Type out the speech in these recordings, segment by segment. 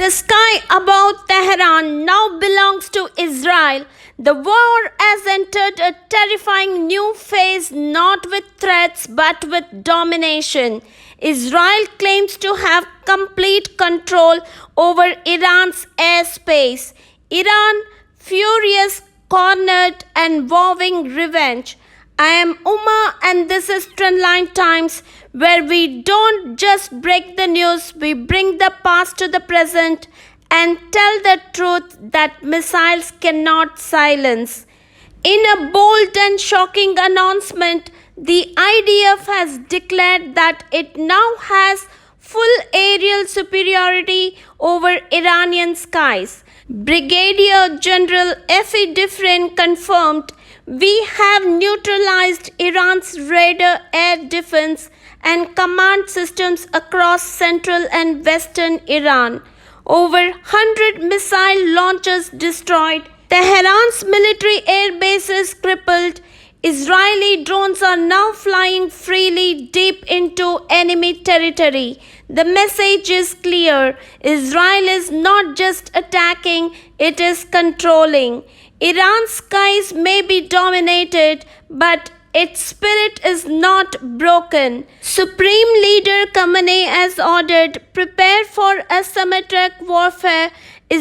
The sky above Tehran now belongs to Israel. The war has entered a terrifying new phase, not with threats but with domination. Israel claims to have complete control over Iran's airspace. Iran, furious, cornered, and vowing revenge. I am Uma, and this is Trendline Times, where we don't just break the news, we bring the past to the present and tell the truth that missiles cannot silence. In a bold and shocking announcement, the IDF has declared that it now has full aerial superiority over Iranian skies. Brigadier General Efi Diffrin confirmed, "We have neutralized Iran's radar, air defense, and command systems across central and western Iran. Over 100 missile launchers destroyed. Tehran's military air bases crippled. Israeli drones are now flying freely deep into enemy territory." The message is clear. Israel is not just attacking, it is controlling. Iran's skies may be dominated, but its spirit is not broken. Supreme Leader Khamenei has ordered, "Prepare for asymmetric warfare.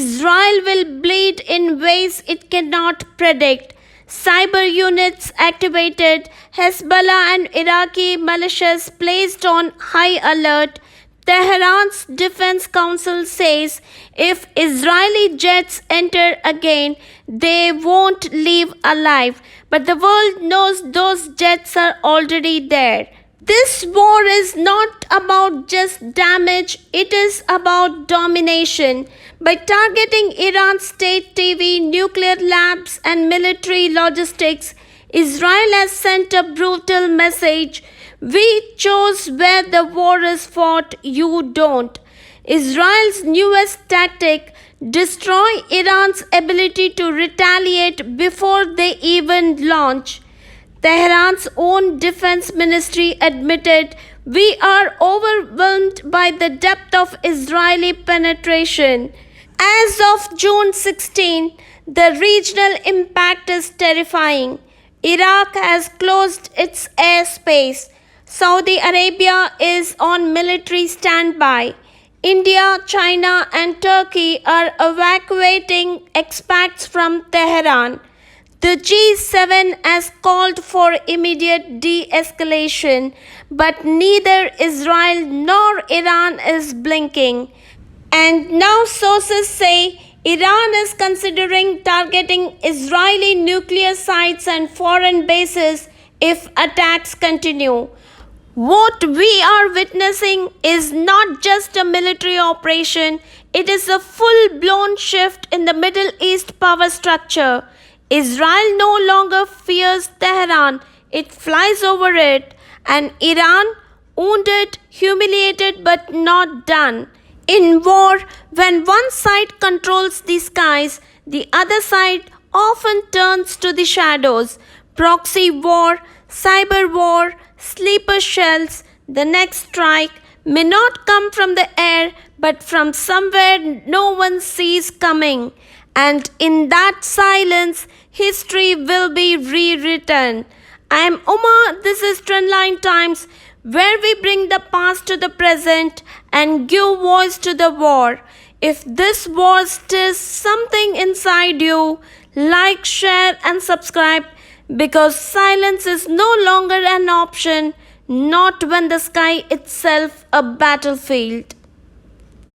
Israel will bleed in ways it cannot predict." Cyber units activated, Hezbollah and Iraqi militias placed on high alert. Tehran's Defense Council says if Israeli jets enter again, they won't leave alive. But the world knows those jets are already there. This war is not about just damage, it is about domination. By targeting Iran's state TV, nuclear labs, and military logistics, Israel has sent a brutal message. "We chose where the war is fought, you don't." Israel's newest tactic: destroy Iran's ability to retaliate before they even launch. Tehran's own defense ministry admitted, "We are overwhelmed by the depth of Israeli penetration." As of June 16, the regional impact is terrifying. Iraq has closed its airspace. Saudi Arabia is on military standby. India, China, and Turkey are evacuating expats from Tehran. The G7 has called for immediate de-escalation, but neither Israel nor Iran is blinking. And now sources say Iran is considering targeting Israeli nuclear sites and foreign bases if attacks continue. What we are witnessing is not just a military operation, it is a full-blown shift in the Middle East power structure. Israel no longer fears Tehran, it flies over it, and Iran, wounded, humiliated but not done. In war, when one side controls the skies, the other side often turns to the shadows. Proxy war, cyber war, sleeper shells. The next strike may not come from the air, but from somewhere no one sees coming. And in that silence, history will be rewritten. I am Uma, this is Trendline Times, where we bring the past to the present and give voice to the war. If this war stirs something inside you, like, share, and subscribe, because silence is no longer an option, not when the sky itself a battlefield.